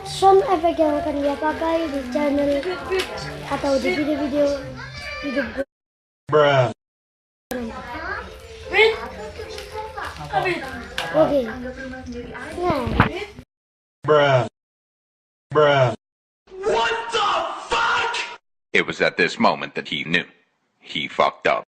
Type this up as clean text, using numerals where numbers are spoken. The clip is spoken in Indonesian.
sound effect yang akan dia pakai di channel atau di video-video YouTube gue. Bruh. Oke. Nah, Bruh. Bruh. It was at this moment that he knew. He fucked up.